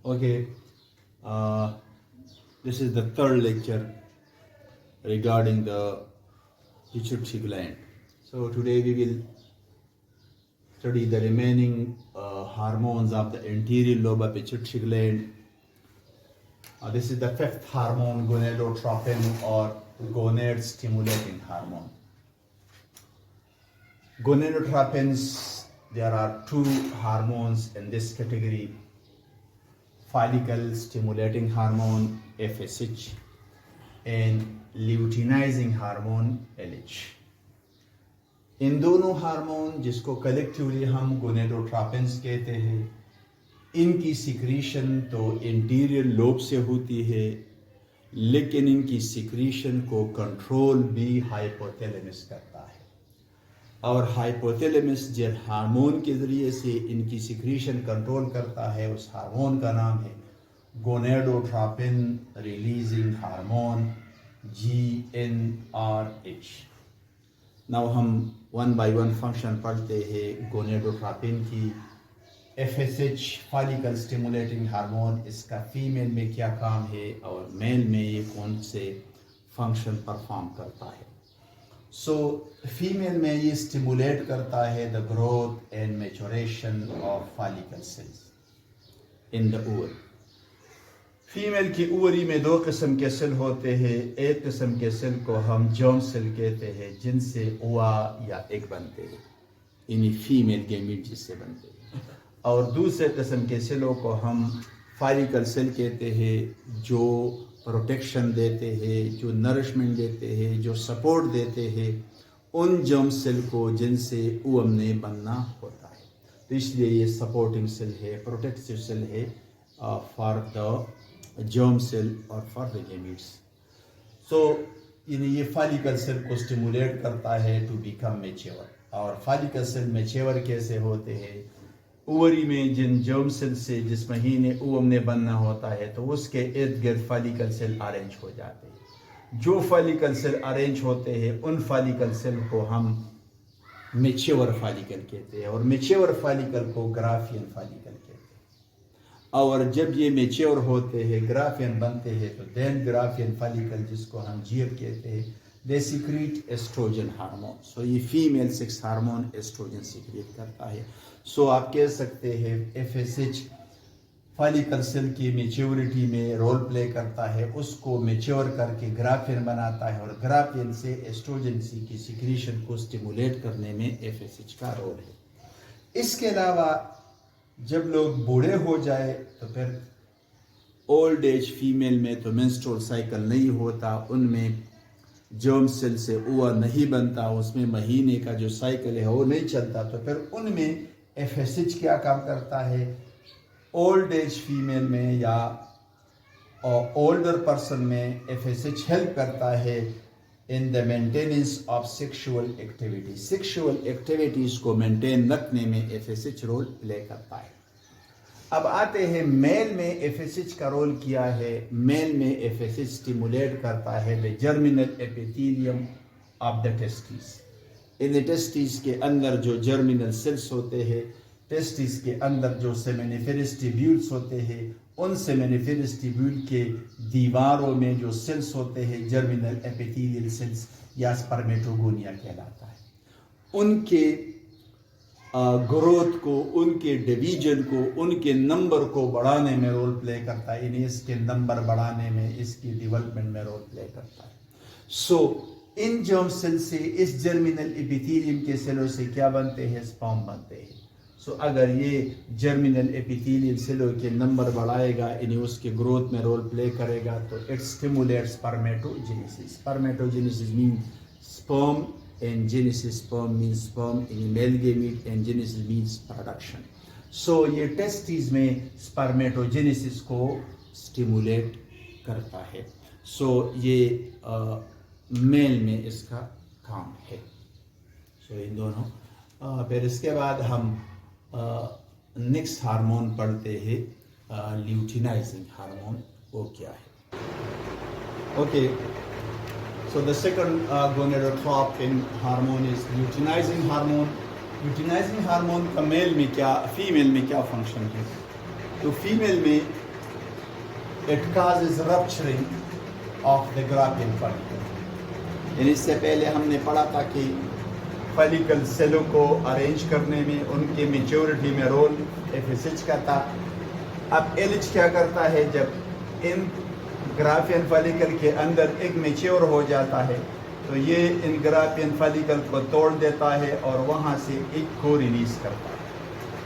Okay, uh, this is the third lecture regarding the pituitary gland. So today we will study the remaining hormones of the anterior lobe of pituitary gland. This is the fifth hormone, gonadotropin or gonad stimulating hormone. Gonadotropins, there are two hormones in this category: follicle stimulating hormone FSH and luteinizing hormone LH. ان دونوں hormone جس کو collectively ہم گونیڈوٹراپنس کہتے ہیں، ان کی secretion تو interior lobe سے ہوتی ہے، لیکن ان کی سیکریشن کو کنٹرول بھی ہائپوتھیلیمس کرتا ہے، اور ہائپوتھیلیمس جن ہارمون کے ذریعے سے ان کی سیکریشن کنٹرول کرتا ہے اس ہارمون کا نام ہے گونیڈوٹراپن ریلیزنگ ہارمون GnRH۔ نو ہم ون بائی ون فنکشن پڑھتے ہیں گونیڈوٹراپن کی۔ FSH فالیکل سٹیمولیٹنگ ہارمون، اس کا فیمیل میں کیا کام ہے اور میل میں یہ کون سے فنکشن پرفارم کرتا ہے۔ سو فیمیل میں یہ سٹیمولیٹ کرتا ہے the growth and maturation of follicle cells in the ovary. Female کی اووری میں دو قسم کے سیل ہوتے ہیں، ایک قسم کے سیل کو ہم جرم سیل کہتے ہیں جن سے اووا یا ایگ بنتے ہیں، یعنی فیمیل گیمیٹ جس سے بنتے ہیں، اور دوسرے قسم کے سیلوں کو ہم فالیکل سیل کہتے ہیں جو پروٹیکشن دیتے ہیں، جو نرشمنٹ دیتے ہیں، جو سپورٹ دیتے ہیں ان جرم سیل کو جن سے اوم نے بننا ہوتا ہے۔ تو اس لیے یہ سپورٹنگ سیل ہے، پروٹیکٹیو سیل ہے فار دا جرم سیل اور فار دا گیمیٹس۔ سو یہ فالیکل سیل کو سٹیمولیٹ کرتا ہے ٹو بیکم میچیور۔ اور فالیکل سیل میچیور کیسے ہوتے ہیں؟ اووری میں جن جرم سیل سے جس مہینے اوم نے بننا ہوتا ہے تو اس کے ارد گرد فالیکل سیل ارینج ہو جاتے ہیں۔ جو فالیکل سیل ارینج ہوتے ہیں ان فالیکل سیل کو ہم میچیور فالیکل کہتے ہیں، اور میچیور فالیکل کو گرافین فالیکل کہتے ہیں۔ اور جب یہ میچیور ہوتے ہیں، گرافین بنتے ہیں، تو دین گرافین فالیکل جس کو ہم جیب کہتے ہیں، they secrete oestrogen hormone. So یہ female sex hormone oestrogen secrete کرتا ہے۔ سو آپ کہہ سکتے ہیں FSH فالیکل سیل کی میچیورٹی میں رول پلے کرتا ہے، اس کو میچیور کر کے گرافین بناتا ہے، اور گرافین سے ایسٹروجن سی کی سیکریشن کو سٹیمولیٹ کرنے میں FSH کا رول ہے۔ اس کے علاوہ جب لوگ بوڑھے ہو جائے تو پھر اولڈ ایج فیمیل میں تو مینسٹرول سائیکل نہیں ہوتا، ان میں جرم سیل سے اووا نہیں بنتا، اس میں مہینے کا جو سائیکل ہے وہ نہیں چلتا، تو پھر ان میں FSH کیا کام کرتا ہے؟ اولڈ ایج فیمیل میں یا اولڈر پرسن میں FSH ہیلپ کرتا ہے in the maintenance of sexual activity. Sexual activities کو مینٹین رکھنے میں FSH رول پلے کرتا ہے۔ اب آتے ہیں میل میں FSH کا رول کیا ہے۔ میل میں FSH سٹیمولیٹ کرتا ہے the germinal epithelium of the testes. ان ٹیسٹیز کے اندر جو جرمینل سیلز ہوتے ہیں، ٹیسٹیز کے اندر جو سیمینیفیرس ٹیبیولز ہوتے ہیں، ان سیمینیفیرس ٹیبیول کے دیواروں میں جو سیلز ہوتے ہیں جرمینل ایپیتھیلیل سیلز یا سپرمیٹوگونیا کہلاتا ہے، ان کے گروتھ کو، ان کے ڈویژن کو، ان کے نمبر کو بڑھانے میں رول پلے کرتا ہے، یعنی اس کے نمبر بڑھانے میں، اس کی ڈیولپمنٹ میں رول پلے کرتا ہے۔ سو ان جرم سیل سے، اس جرمینل ایپیتھیلیم کے سیلوں سے کیا بنتے ہیں؟ سپرم بنتے ہیں۔ سو اگر یہ جرمینل ایپیتھیلیم سیلوں کے نمبر بڑھائے گا، یعنی اس کے گروتھ میں رول پلے کرے گا، تو it stimulates spermatogenesis. Spermatogenesis mean sperm, and genesis sperm means sperm in male gamete and genesis means production. So یہ ٹیسٹیز میں spermatogenesis کو stimulate کرتا ہے۔ سو یہ میل میں اس کا کام ہے۔ سو ان دونوں پھر اس کے بعد ہم نیکسٹ ہارمون پڑھتے ہیں لیوٹینائزنگ ہارمون، وہ کیا ہے؟ Okay, so the second gonadotropin hormone is luteinizing hormone. luteinizing hormone کا میل میں کیا، فیمیل میں کیا فنکشن ہے؟ تو فیمیل میں it causes rupturing of the Graafian follicle. یعنی اس سے پہلے ہم نے پڑھا تھا کہ فالیکل سیلوں کو ارینج کرنے میں ان کے میچورٹی میں رول FSH کا تھا. اب LH کیا کرتا ہے؟ جب ان گرافین فالیکل کے اندر ایک میچور ہو جاتا ہے تو یہ ان گرافین فالیکل کو توڑ دیتا ہے اور وہاں سے ایگ کو ریلیز کرتا ہے.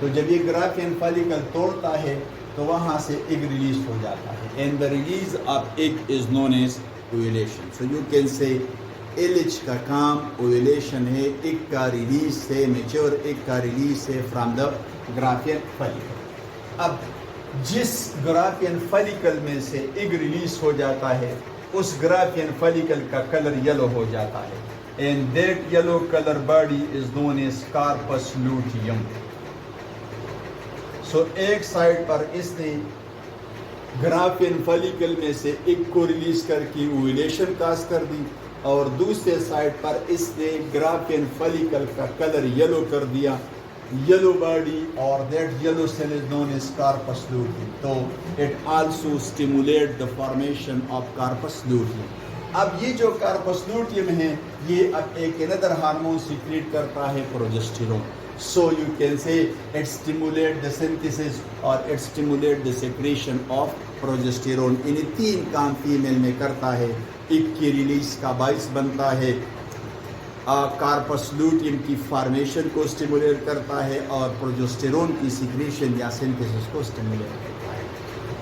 تو جب یہ گرافین فالیکل توڑتا ہے تو وہاں سے ایگ ریلیز ہو جاتا ہے. And the release of egg is known as ovulation. So you can say LH کا کام ovulation ہے، ایگ کا ریلیز ہے، میچور ایگ کا ریلیز ہے فرام دا گرافین فالیکل. اب جس گرافین فالیکل میں سے ایگ ریلیز ہو جاتا ہے اس گرافین فالیکل کا کلر یلو ہو جاتا ہے. And that yellow colour body is known as corpus luteum. So ایک سائڈ پر اس نے گرافین فالیکل میں سے ایگ کو ریلیز کر کے اوویلیشن کاز کر دی، اور دوسرے سائڈ پر اس نے گرافین فالیکل کا کلر یلو کر دیا، یلو باڈی، اور that yellow cell is known as corpus luteum. تو it also stimulate the formation of corpus luteum. اب یہ جو کارپس لوٹیم ہے یہ اب ایک اندر ہارمون سیکریٹ کرتا ہے، پروجسٹیرون. So you can say it stimulate the synthesis or it stimulate the secretion of progesterone. انہیں تین کام فیمیل میں کرتا ہے. ایگ کی ریلیز کا باعث بنتا ہے، کارپس لوٹیم کی فارمیشن کو اسٹیمولیٹ کرتا ہے، اور پروجسٹیرون کی سیکریشن یا سنتھیسس کو اسٹیمولیٹ کرتا ہے.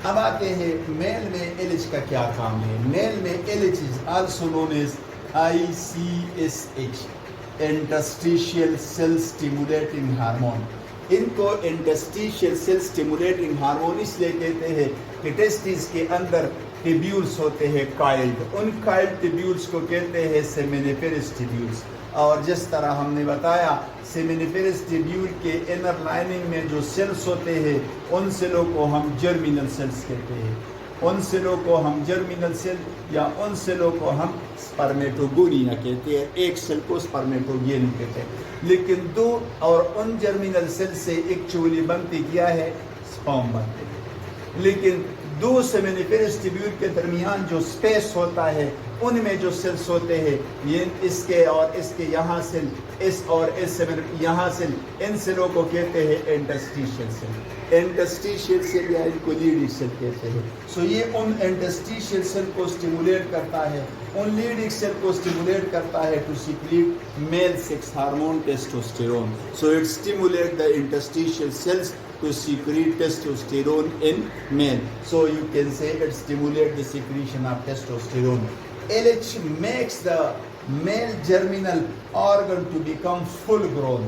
اب آتے ہیں میل میں LH کا کیا کام ہے. میل میں LH is also known as ICSH, interstitial cell stimulating hormone. ان کو انٹرسٹیشیل سیل سٹیمولیٹنگ ہارمون اس لیے کہتے ہیں کہ ٹیسٹیز کے اندر ٹیبیولز ہوتے ہیں کائلڈ، ان کائلڈ ٹیبیولز کو کہتے ہیں سیمینیفیرس ٹیبیولز. اور جس طرح ہم نے بتایا سیمینیفیرس ٹیبیول کے انر لائننگ میں جو سیلز ہوتے ہیں ان سیلوں کو ہم جرمینل سیلز کہتے ہیں. ان سیلوں کو ہم جرمینل سیل یا ان سیلوں کو ہم سپرمیٹوگونیا کہتے ہیں. ایک سیل کو سپرمیٹوگین کہتے ہیں. لیکن دو اور ان جرمینل سیل سے ایک چولی بنتی کیا ہے؟ سپرم بنتے ہیں. لیکن دو سیمینیفیرس ٹیبیول کے درمیان جو سپیس ہوتا ہے ان میں جو سیلز ہوتے ہیں یہ اس کے اور اس کے یہاں سیل، اس اور اس یہاں سیل، ان سیلوں کو کہتے ہیں انٹرسٹیشیل سیل. انٹرسٹیشیل سیل یا ان کو لیڈنگ سیل کہتے ہیں. سو یہ ان انٹرسٹیشیل سیل کو اسٹیمولیٹ کرتا ہے، ان لیڈنگ سیل کو اسٹیمولیٹ کرتا ہے to secrete male sex hormone testosterone. So it stimulate the interstitial cells to secrete testosterone in male. So you can say it stimulates the secretion of testosterone. LH makes the male germinal organ to become full grown.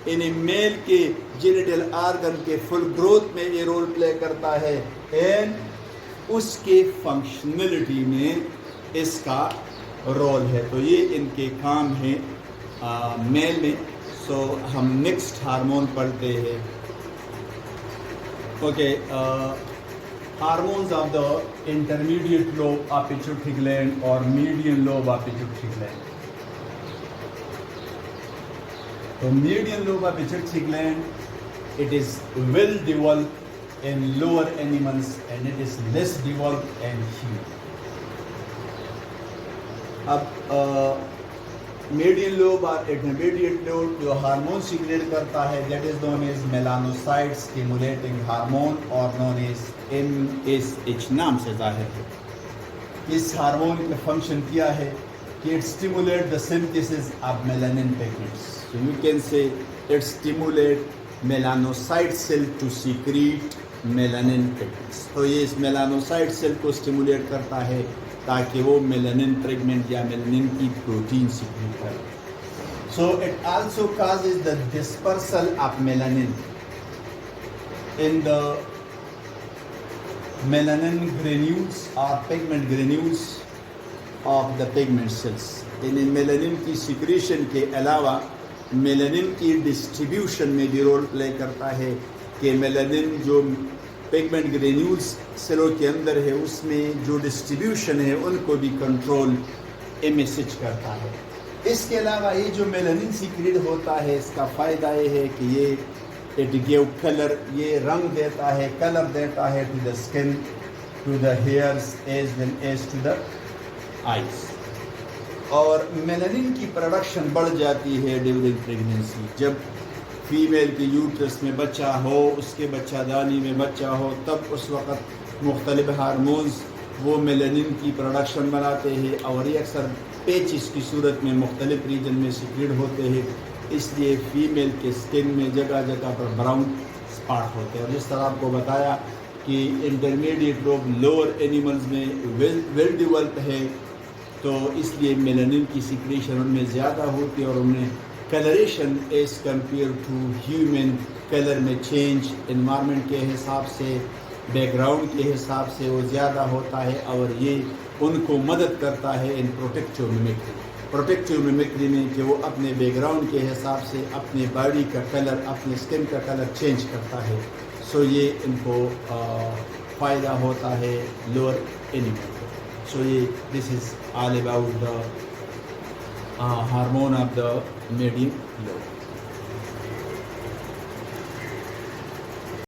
in a male کے genital organ کے full growth میں یہ role play کرتا ہے، and اس کے functionality میں اس کا role ہے. تو یہ ان کے کام ہیں میل میں. سو ہم نیکسٹ ہارمون پڑھتے ہیں. Okay, hormones of the intermediate lobe of pituitary gland or median lobe of pituitary gland. The median lobe of pituitary gland, it is well developed in lower animals and it is less developed in humans. اب median lobe اور intermediate lobe جو hormone secrete کرتا ہے that is known as melanocyte stimulating hormone اور known as MSH نام سے ظاہر ہے. اس ہارمون کا فنکشن کیا ہے کہ it stimulate the synthesis of melanin pigments. So you can say it stimulate melanocyte cell to secrete melanin pigments. تو یہ اس میلانوسائٹ سیل کو سٹیمولیٹ کرتا ہے تاکہ وہ میلانین پریگمنٹ یا میلانین کی پروٹین سیکریٹ کرے. So it also causes the dispersal of melanin in the melanin granules اور pigment granules of the pigment cells. ان میلانین کی سیکریشن کے علاوہ میلانین کی ڈسٹریبیوشن میں بھی رول پلے کرتا ہے کہ میلانین جو پیگمنٹ گرینیولز سیلوں کے اندر ہے اس میں جو ڈسٹریبیوشن ہے ان کو بھی کنٹرول MSH کرتا ہے. اس کے علاوہ یہ جو میلانین سیکریٹ ہوتا ہے اس کا فائدہ یہ ہے کہ یہ اٹ گیو کلر، یہ رنگ دیتا ہے، کلر دیتا ہے to the skin. to the hairs as well as to the eyes. اور میلانن کی پروڈکشن بڑھ جاتی ہے ڈیورنگ پریگنینسی. جب فیمیل کے یوٹرس میں بچہ ہو، اس کے بچہ دانی میں بچہ ہو، تب اس وقت مختلف ہارمونز وہ میلانن کی پروڈکشن بناتے ہیں، اور یہ اکثر پیچز کی صورت میں مختلف ریجن میں سیکریٹ ہوتے ہیں. اس لیے فیمیل کے اسکن میں جگہ جگہ پر براؤن اسپاٹ ہوتے ہیں. اور جس طرح آپ کو بتایا کہ انٹرمیڈیٹ لوگ لوور اینیملز میں ویل ڈیولپ ہے، تو اس لیے میلانن کی سیکریشن ان میں زیادہ ہوتی ہے، اور ان میں coloration as compare to human colour میں چینج انوائرمنٹ کے حساب سے، بیک گراؤنڈ کے حساب سے وہ زیادہ ہوتا ہے، اور یہ ان کو مدد کرتا ہے ان پروٹیکٹیو میمکری میں کہ وہ اپنے بیک گراؤنڈ کے حساب سے اپنے باڈی کا کلر، اپنے اسکن کا کلر چینج کرتا ہے. سو یہ ان کو فائدہ ہوتا ہے لوور اینیمل کو. سو یہ this is all about the hormone of the medium love.